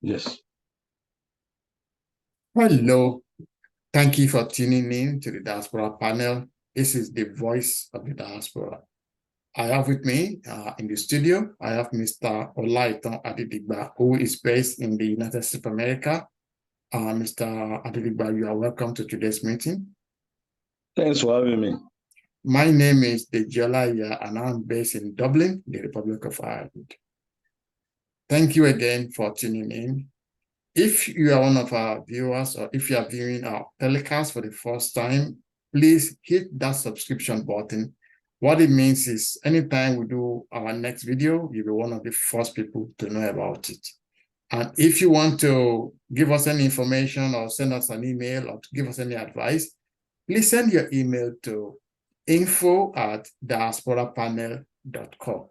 Yes. Hello, thank you for tuning in to the Diaspora panel. This is the voice of the diaspora. I have with me in the studio, I have Mr. Olaitan Adedigba, who is based in the United States of America. Mr. Adedigba, you are welcome to today's meeting. Thanks for having me. My name is Dejola, and I'm based in Dublin, the Republic of Ireland. Thank you again for tuning in. If you are one of our viewers or if you are viewing our telecast for the first time, please hit that subscription button. What it means is anytime we do our next video, you'll be one of the first people to know about it. And if you want to give us any information or send us an email or to give us any advice, please send your email to info@diasporapanel.com.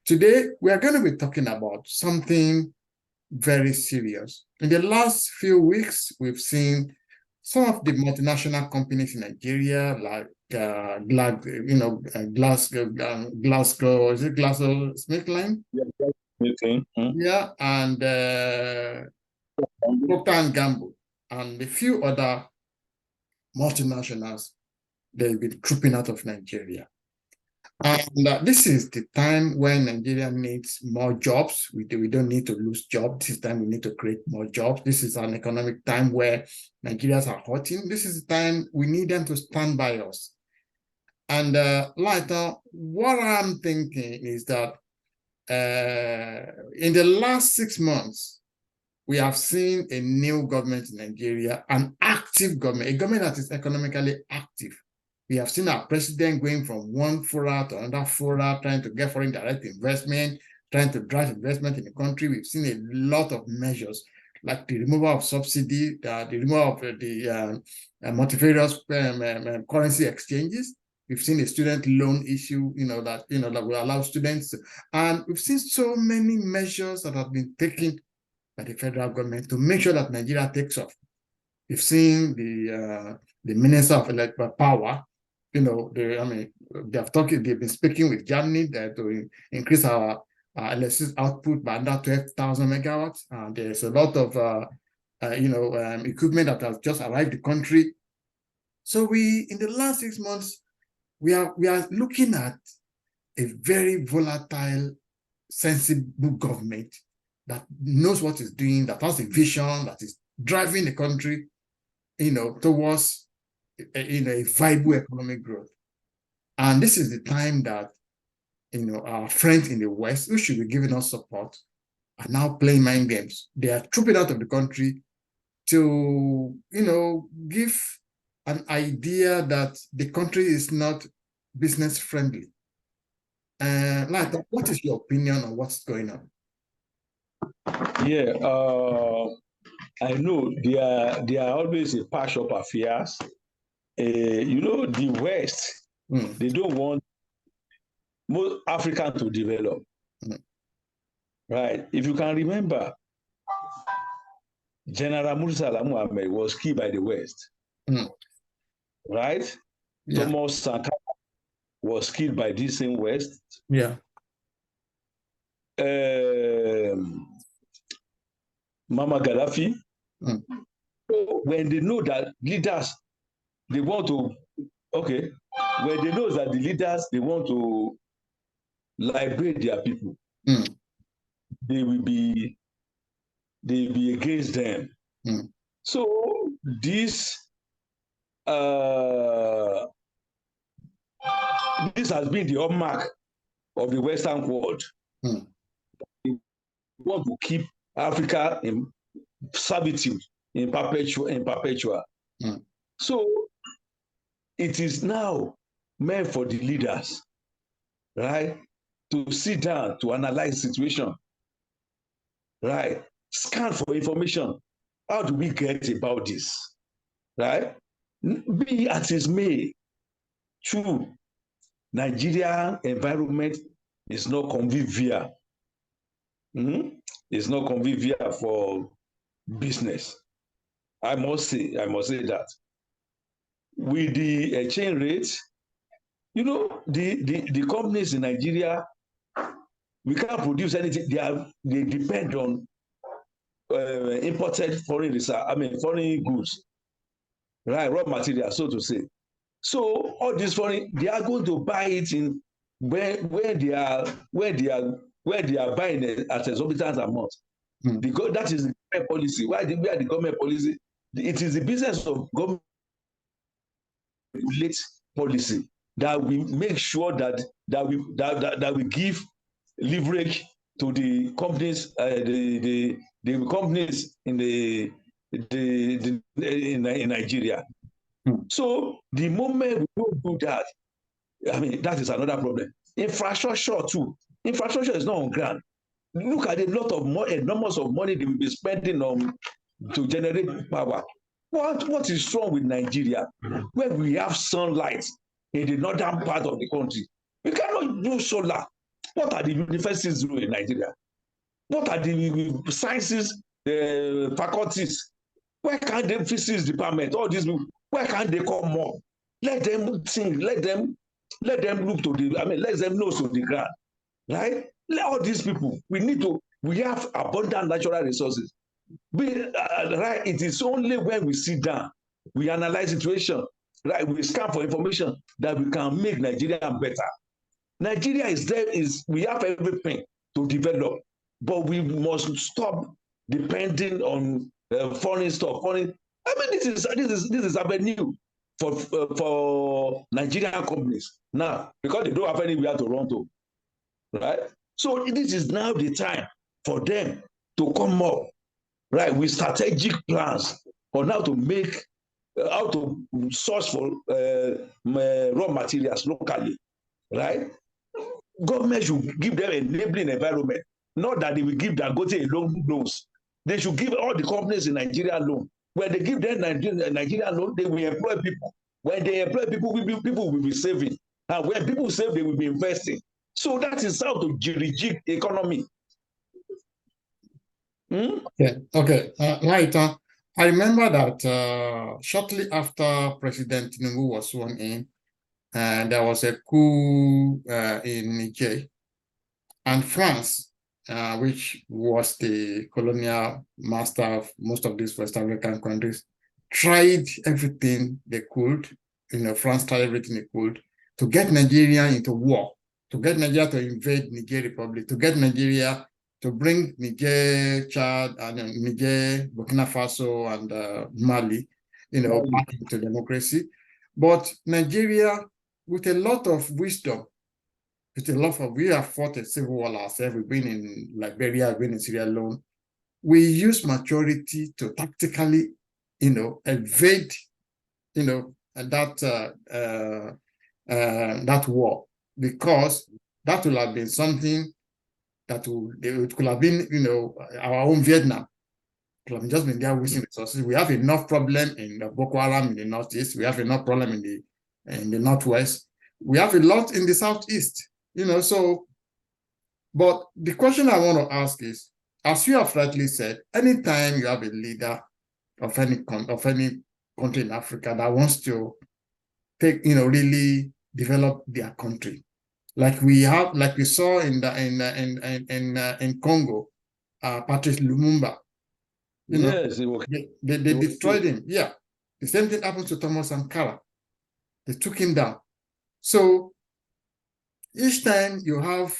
Today, we are going to be talking about something very serious. In the last few weeks, we've seen some of the multinational companies in Nigeria, like Glasgow, is it Glasgow Smith Line? Yeah. Okay. Yeah, and Procter and Gamble, and a few other multinationals, they've been trooping out of Nigeria. And this is the time when Nigeria needs more jobs. We don't need to lose jobs. This time we need to create more jobs. This is an economic time where Nigerians are hurting. This is the time we need them to stand by us. And later, what I'm thinking is that in the last 6 months, we have seen a new government in Nigeria, an active government, a government that is economically active. We have seen our president going from one fora to another fora, trying to get foreign direct investment, trying to drive investment in the country. We've seen a lot of measures, like the removal of subsidy, the removal of the multifarious currency exchanges. We've seen a student loan issue, that will allow students to, and we've seen so many measures that have been taken by the federal government to make sure that Nigeria takes off. We've seen the Minister of Electrical Power, they've been speaking with Germany to increase our electricity output by under 12,000 megawatts. There's a lot of equipment that has just arrived in the country. So in the last 6 months, we are looking at a very volatile, sensible government that knows what it's doing, that has a vision, that is driving the country, towards a viable economic growth. And this is the time that, our friends in the West, who should be giving us support, are now playing mind games. They are trooping out of the country to, give an idea that the country is not business friendly. What is your opinion on what's going on? Yeah, I know they are always a patch up affairs. The West, they don't want most African to develop. Right? If you can remember, General Murtala Muhammad was killed by the West. Right? Yeah. Thomas Sankara was killed by this same West. Yeah. Mama Gaddafi. So when they know that leaders, they want to, when they know that the leaders, they want to liberate their people, they will be against them. So this has been the hallmark of the Western world. They want to keep Africa in servitude, in perpetual. So it is now meant for the leaders, right, to sit down to analyze the situation, right, scan for information. How do we get about this, right? Be as it may, true, Nigeria environment is not convivial. It's not convivial for business. I must say that. With the exchange rate, the companies in Nigeria, we can't produce anything. They depend on imported foreign goods, right? Raw material, so to say. So all these foreign, they are going to buy it in where they are buying it at exorbitant amount. Because that is the government policy. Where the government policy? It is the business of government policy that we make sure that we give leverage to the companies, the companies in in Nigeria. So the moment we don't do that, I mean, that is another problem. Infrastructure too. Infrastructure is not on ground. Look at a lot of enormous of money they will be spending on to generate power. What is wrong with Nigeria, where we have sunlight in the northern part of the country? We cannot do solar. What are the universities doing in Nigeria? What are the sciences faculties? Why can't the physics department, all these people, why can't they come more? Let them think, let them look to the, I mean, let them know to the ground, right? Let all these people, we have abundant natural resources. Right, it is only when we sit down, we analyze situation, right? We scan for information that we can make Nigeria better. Nigeria is there, we have everything to develop, but we must stop depending on foreign stuff. I mean, this is avenue for Nigerian companies now, because they don't have anywhere to run to, right? So this is now the time for them to come up, right, with strategic plans on how to make, how to source for raw materials locally, right? Government should give them enabling environment, not that they will give Dangote a loans. They should give all the companies in Nigeria loan. When they give them Nigeria loan, they will employ people. When they employ people, people will be saving. And when people save, they will be investing. So that is how to rejig economy. Okay. Right. I remember that shortly after President Tinubu was sworn in, there was a coup in Niger, and France, which was the colonial master of most of these West African countries, tried everything they could. France tried everything they could to get Nigeria into war, to get Nigeria to invade Niger Republic, to get Nigeria to bring Niger, Chad, and Niger, Burkina Faso, and Mali, back into democracy. But Nigeria, with a lot of wisdom, we have fought a civil war ourselves. We've been in Liberia, we've been in Sierra Leone. We use maturity to tactically, evade, that war, because that will have been something that it could have been, our own Vietnam. It could have just been there wasting resources. We have enough problem in Boko Haram in the northeast. We have enough problem in the northwest. We have a lot in the southeast. So, but the question I want to ask is, as you have rightly said, anytime you have a leader of any country in Africa that wants to really develop their country, like we saw in Congo, Patrice Lumumba, yes, they destroyed him. Yeah, the same thing happened to Thomas Sankara. They took him down. So each time you have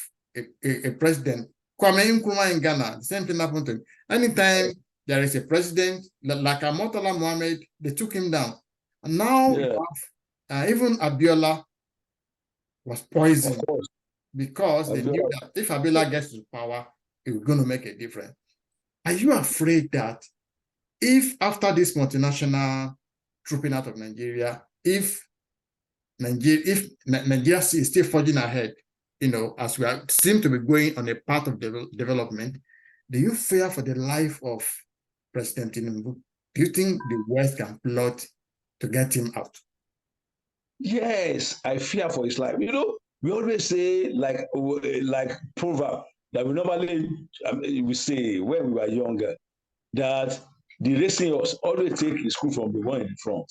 a president, Kwame Nkrumah in Ghana, the same thing happened to him. Anytime there is a president, like Murtala Mohammed, they took him down. And now you have, even Abiola was poisoned because they knew that if Abiola gets to power, it was going to make a difference. Are you afraid that if after this multinational trooping out of Nigeria, if Nigeria is still forging ahead, as we seem to be going on a path of development, do you fear for the life of President Tinubu? Do you think the West can plot to get him out? Yes, I fear for his life. We always say, like proverb that we normally we say when we were younger, that the racing horse always take his crew from the one in front.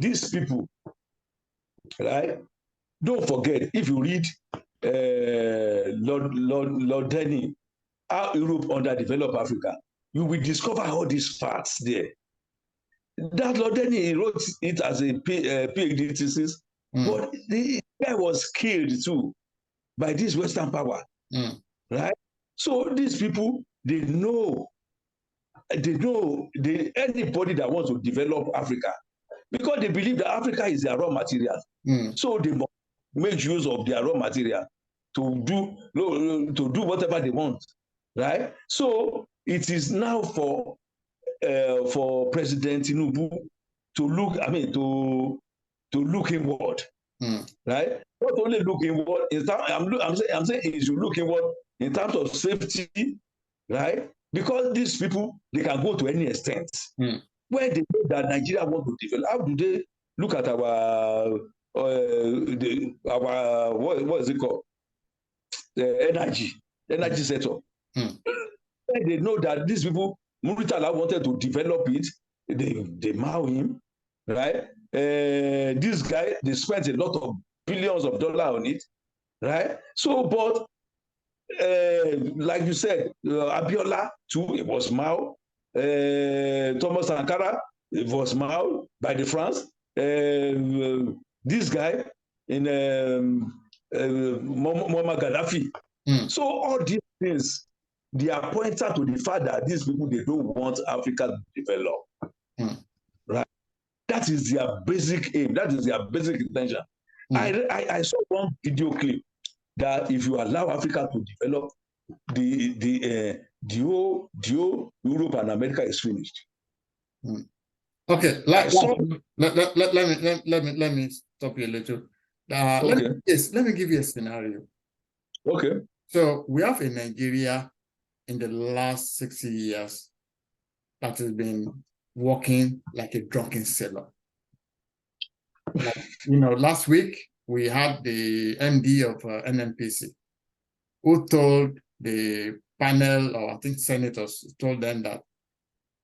These people, right? Don't forget, if you read Lord Denny, how Europe underdeveloped Africa, you will discover all these facts there. That Lord Denny, he wrote it as a PhD thesis, but the guy was killed too by this Western power, right? So these people, they know anybody that wants to develop Africa, because they believe that Africa is their raw material. So they must make use of their raw material to do whatever they want, right? So it is now for President Tinubu to look, to look inward, right? Not only look inward, I'm saying he should look inward in terms of safety, right? Because these people, they can go to any extent. Where they know that Nigeria want to develop, how do they look at our what is it called? The energy setup. Where they know that these people, Muritala wanted to develop it, they mow him, right? This guy, they spent a lot of billions of dollars on it, right? So, but like you said, Abiola too, it was Mao. Thomas Sankara, it was Mao by the France. This guy in Muammar Gaddafi. So all these things, they are pointer to the fact that these people, they don't want Africa to develop. Right? That is their basic aim. That is their basic intention. I saw one video clip that if you allow Africa to develop, the whole Europe and America is finished. Okay, let me stop you a little. Let me give you a scenario. Okay. So we have a Nigeria in the last 60 years that has been working like a drunken sailor. Like, last week we had the MD of NNPC who told the panel, or I think senators, told them that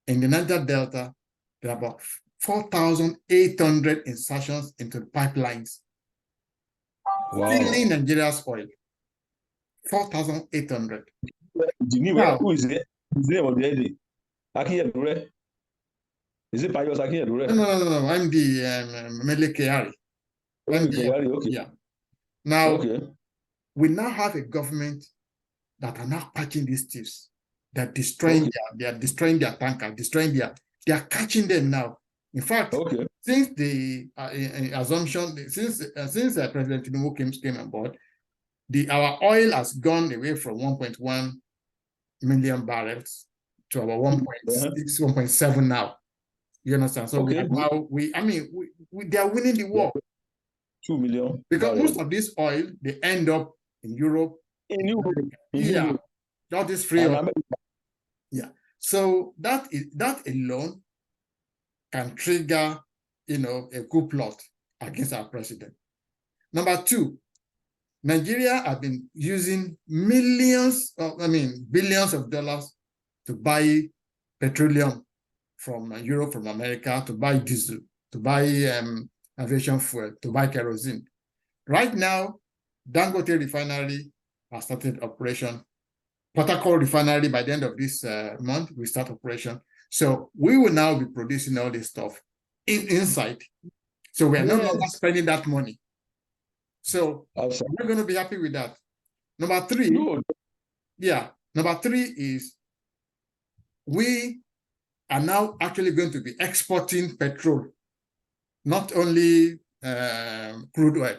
in the Niger Delta, there are about 4,800 insertions into the pipelines. Wow. Stealing Nigeria's oil. 4,800. Who is it? His name of the lady? Akinyedure? Is it Payos Akinyedure? No. I'm the Mele Kyari. Okay. Yeah. Now, we now have a government that are now catching these thieves. They're destroying their tankers, they are catching them now. In fact, since the assumption, since President Tinubu came on board, our oil has gone away from 1.1 million barrels to about 1.6, 1.7 now. You understand? So they are winning the war. 2 million. Because most of this oil, they end up in Europe. In Europe. All this free oil. Yeah. So that alone can trigger, a coup plot against our president. Number two, Nigeria have been using billions of dollars to buy petroleum from Europe, from America, to buy diesel, to buy aviation fuel, to buy kerosene. Right now, Dangote refinery has started operation. Port Harcourt refinery, by the end of this month, we start operation. So we will now be producing all this stuff inside. So we are no longer spending that money. So we're going to be happy with that. Number three is we are now actually going to be exporting petrol, not only crude oil.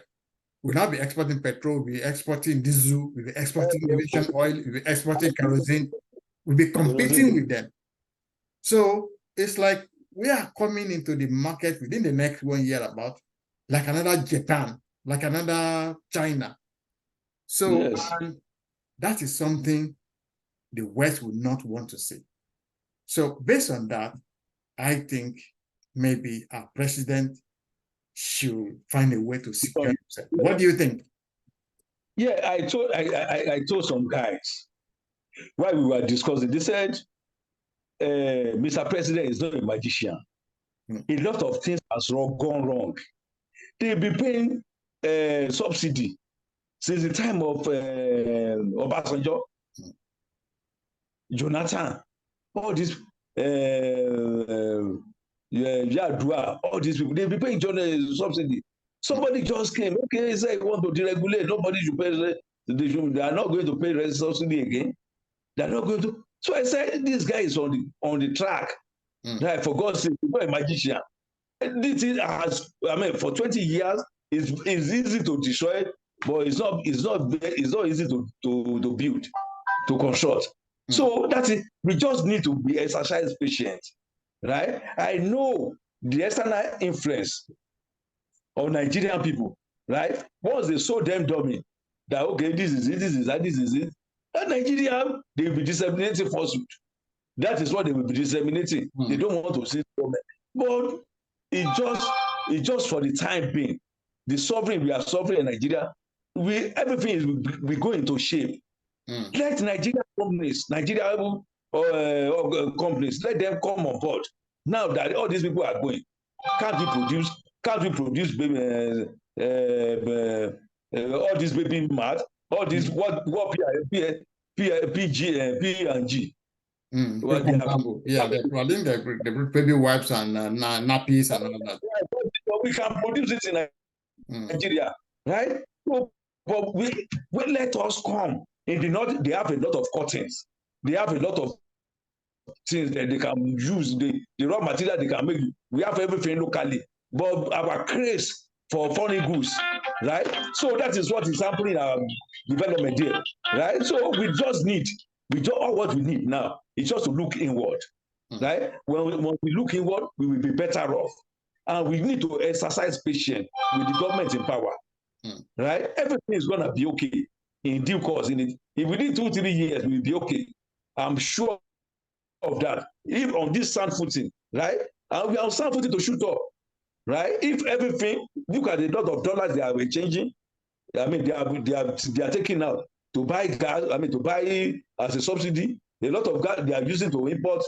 We'll now be exporting petrol, we'll be exporting diesel, we'll be exporting aviation oil, we'll be exporting kerosene, we'll be competing with them. So it's like we are coming into the market within the next 1 year about like another Japan, like another China. So that is something the West would not want to see. So based on that, I think maybe our president should find a way to secure himself. What do you think? Yeah, I told some guys while we were discussing, they said, Mr. President is not a magician. A lot of things has gone wrong. They'll be paying subsidy since the time of Obasanjo, Jonathan, all these Yadua, all these people, they've been paying subsidy. Somebody just came, okay, say you want to deregulate, nobody should pay, they are not going to pay subsidy again. They're not going to. So I said, this guy is on the track. Right, for God's sake, he's not a magician. This thing has, I mean, for 20 years, it's easy to destroy, but it's not easy to build, to construct. So that's it. We just need to be exercise patient, right? I know the external influence of Nigerian people, right? Once they saw them dummy, that okay, this is it, this is that, this is it. And Nigeria, they will be disseminating falsehood. That is what they will be disseminating. They don't want to see government. But it's just for the time being. The suffering we are suffering in Nigeria, everything is we go into shape. Let Nigerian companies, companies, let them come on board. Now that all these people are going, can't we produce baby, all these baby mad, all these what P and G. Well, I think the baby wipes and nappies and all that. We can produce it in Nigeria, right? So, but we let us come. In the north, they have a lot of cuttings. They have a lot of things that they can use. The raw material they can make. We have everything locally. But our craze for foreign goods, right? So that is what is happening in our development there, right? So all what we need now is just to look inward, right? When we look inward, we will be better off. And we need to exercise patience with the government in power, right? Everything is going to be okay in due course. If within 2-3 years, we will be okay. I'm sure of that. If on this sound footing, right? And we are on sound footing to shoot up, right? If everything, look at the lot of dollars they are changing. I mean, they are taking out to buy gas. I mean, to buy as a subsidy. A lot of gas they are using to import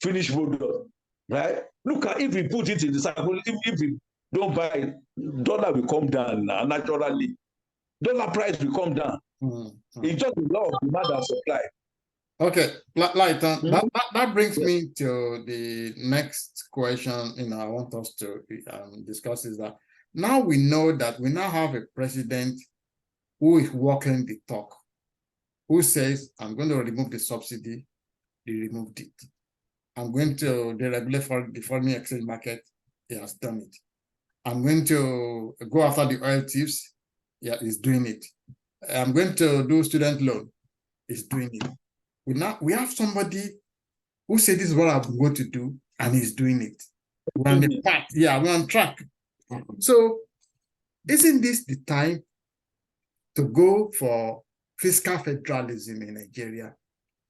finished product, right? Look at if we put it in the cycle. If we don't buy, dollar will come down naturally. Dollar price will come down. It's just a law of demand and supply. Okay, Lighton, that brings me to the next question. I want us to discuss is that now we know that we now have a president who is walking the talk, who says, I'm going to remove the subsidy, he removed it. I'm going to deregulate the foreign exchange market, he has done it. I'm going to go after the oil thieves, yeah, he's doing it. I'm going to do student loan, he's doing it. We have somebody who said this is what I'm going to do, and he's doing it. We're on the path, yeah, we're on track. So isn't this the time to go for fiscal federalism in Nigeria?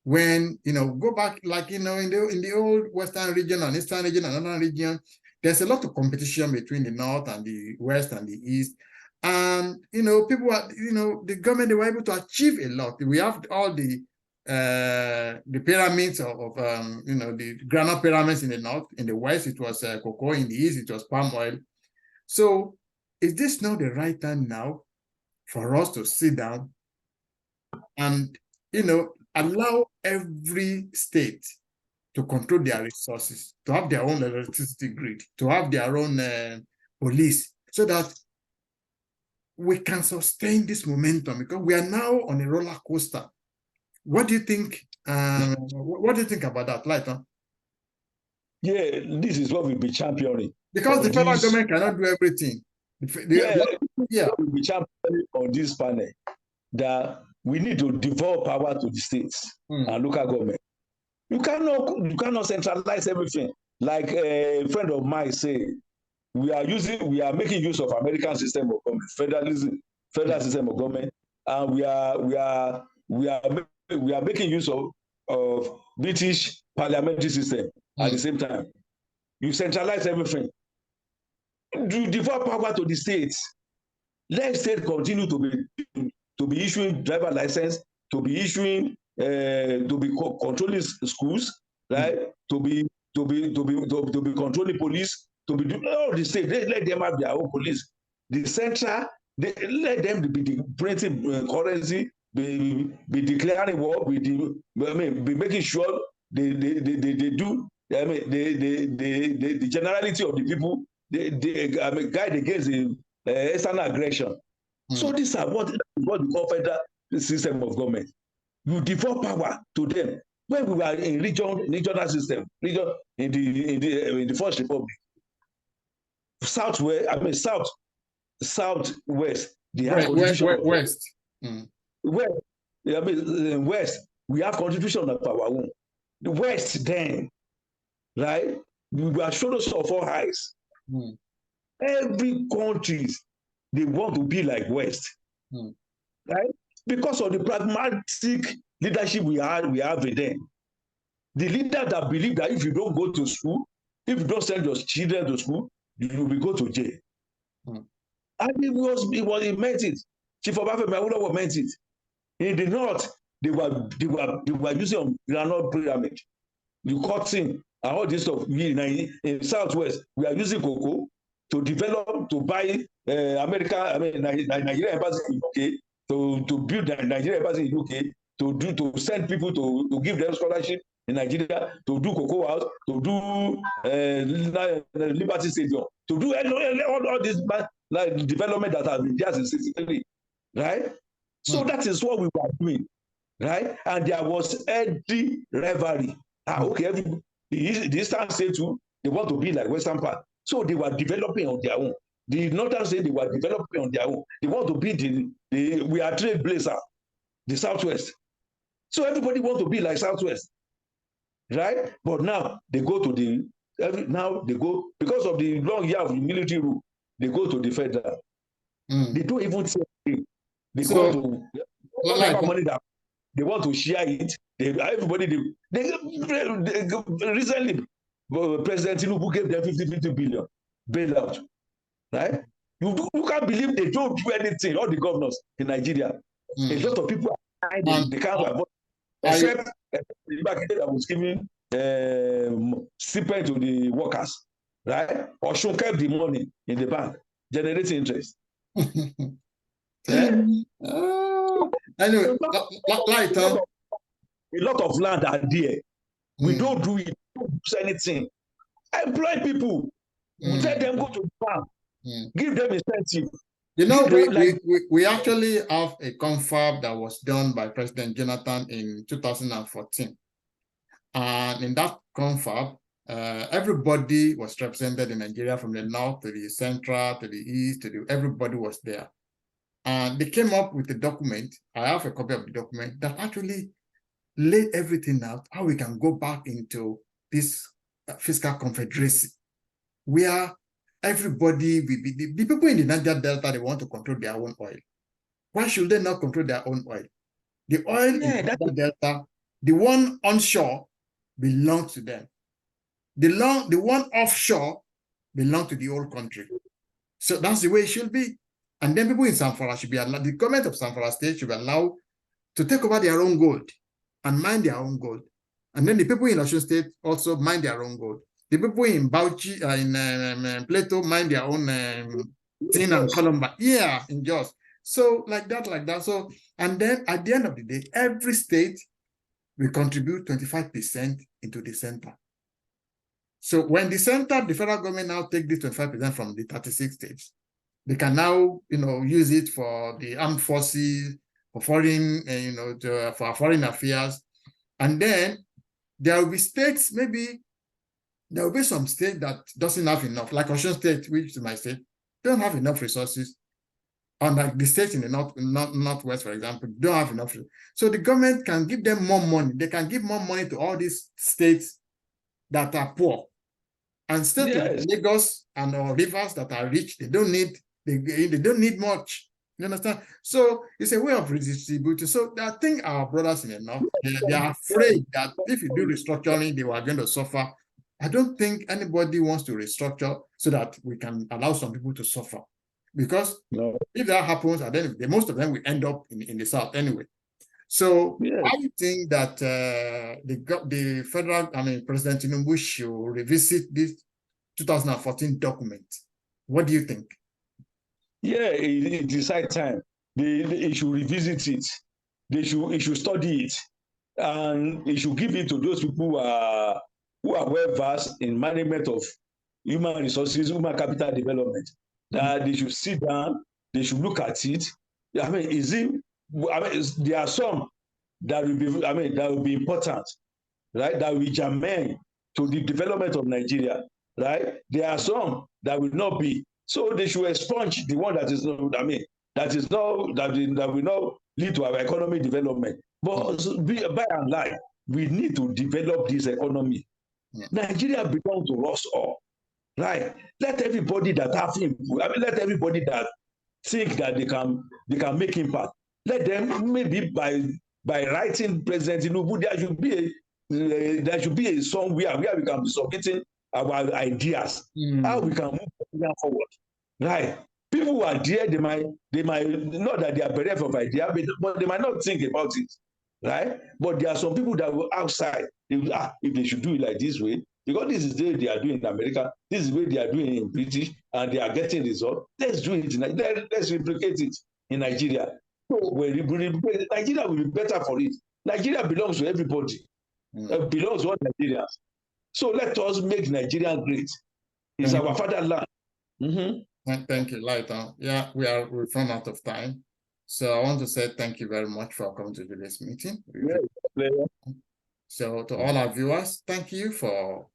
When, go back, like, in the old Western region and Eastern region and Northern region, there's a lot of competition between the North and the West and the East. And, people are, the government, they were able to achieve a lot. We have all the pyramids of the granite pyramids in the North. In the West, it was cocoa. In the East, it was palm oil. So is this not the right time now for us to sit down and, allow every state to control their resources, to have their own electricity grid, to have their own police, so that we can sustain this momentum, because we are now on a roller coaster. What do you think? What do you think about that, Lighton? Yeah, this is what we'll be championing. Because the federal government cannot do everything. We'll be championing on this panel that we need to devolve power to the states and local government. You cannot centralize everything. Like a friend of mine said, we are making use of American system of government, federal system of government, and we are making use of British parliamentary system at the same time. You centralize everything. You devolve power to the states. Let states continue to be issuing driver license, to be issuing, to be controlling schools, right? To be controlling police, to be doing all the states. Let them have their own police. The central let them be printing currency, be declaring war, be making sure they do. I mean, the generality of the people, they guide against the external aggression. So these are what we call federal system of government. You devolve power to them. When we were in regional system, in the First Republic, southwest, they have constitution west. West, I mean, West, we have constitution of our own. The West then, right? We were shoulders of all highs. Every country, they want to be like West, right? Because of the pragmatic leadership we have in them. The leader that believe that if you don't go to school, if you don't send your children to school, you will go to jail. And he meant it. Chief Obafemi Awolowo meant it. In the north, they were using groundnut pyramid, the cotton, and all this stuff. In southwest, we are using cocoa to develop, to buy Nigeria embassy in UK, to build the Nigeria embassy in UK, to send people to give them scholarship in Nigeria, to do cocoa house, to do Liberty Stadium, to do all this development that has been there since 1963, right? So that is what we were doing, right? And there was healthy rivalry. Okay, the Eastern States too, they want to be like Western part. So they were developing on their own. The Northern States, they were developing on their own. They want to be we are trailblazer, the Southwest. So everybody wants to be like Southwest, right? But now they go to because of the long year of the military rule, they go to the federal. They don't even say anything. They go to money that they want to share it. Recently, President Tinubu gave them 50 billion bailout, right? You can't believe they don't do anything. All the governors in Nigeria, a lot of people are hiding. They can't avoid, except the back that was giving stipend to the workers, right? Or should keep the money in the bank, generating interest. Anyway, a lot of land are there. We don't do it, don't do anything. Employ people, let them go to the farm, give them incentive. You know, we actually have a confab that was done by President Jonathan in 2014. And in that confab, everybody was represented in Nigeria, from the north to the central to the east, everybody was there. And they came up with a document. I have a copy of the document that actually laid everything out, how we can go back into this fiscal confederacy, where everybody will be, the people in the Niger Delta, they want to control their own oil. Why should they not control their own oil? The oil in the Niger Delta, the one onshore belongs to them. The one offshore belongs to the old country. So that's the way it should be. And then people in Zamfara should be allowed, the government of Zamfara State should be allowed to take over their own gold and mine their own gold. And then the people in Osun State also mine their own gold. The people in Bauchi, in Plateau, mine their own tin and Columba. Yeah, in Jos. So like that. So, and then at the end of the day, every state will contribute 25% into the center. So when the center, the federal government now take this 25% from the 36 states, they can now, use it for the armed forces, for foreign, for foreign affairs. And then there will be states, maybe there will be some state that doesn't have enough, like Osun State, which is my state, don't have enough resources. Unlike the states in the northwest, for example, don't have enough. So the government can give them more money. They can give more money to all these states that are poor. And states like Lagos and rivers that are rich, they don't need much. You understand? So it's a way of redistributing. So I think our brothers in the north, they are afraid that if you do restructuring, they are going to suffer. I don't think anybody wants to restructure so that we can allow some people to suffer. Because if that happens, and then most of them will end up in the south anyway. So I think that the federal, President Tinubu should revisit this 2014 document. What do you think? Yeah, it is high time. They should revisit it. It should study it, and it should give it to those people who are well versed in management of human resources, human capital development. That they should sit down, they should look at it. I mean, there are some that will be, that will be important, right? That will be germane to the development of Nigeria, right? There are some that will not be. So they should expunge the one that is not, that will not lead to our economic development. But by and large, we need to develop this economy. Nigeria belongs to us all, right? Let everybody that have input, let everybody that think that they can make impact, let them, maybe by writing President Tinubu, there should be a somewhere where we can be submitting our ideas, how we can move forward, right? People who are there, they might not that they are bereft of idea, but they might not think about it, right? But there are some people that will outside, they will, if they should do it like this way, because this is the way they are doing in America, this is the way they are doing in British, and they are getting results. Let's do it. Let's replicate it in Nigeria. So Nigeria will be better for it. Nigeria belongs to everybody. It belongs to all Nigerians. So let us make Nigeria great. It's our fatherland. Thank you, Lighton. Yeah, we've run out of time. So I want to say thank you very much for coming to today's meeting. So to all our viewers, thank you for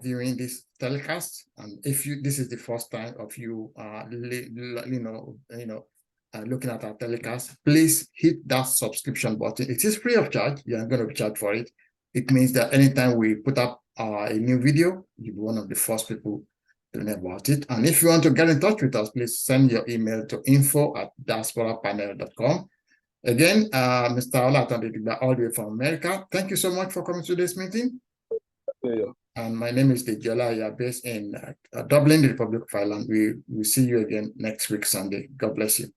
viewing this telecast. And if this is the first time of you, looking at our telecast, please hit that subscription button. It is free of charge. You are going to be charged for it. It means that anytime we put up a new video, you'll be one of the first people to know about it. And if you want to get in touch with us, please send your email to info@diasporapanel.com. Again, Mr. Olatunde all the way from America. Thank you so much for coming to this meeting. Yeah. And my name is Dejola. You are based in Dublin, the Republic of Ireland. We will see you again next week, Sunday. God bless you.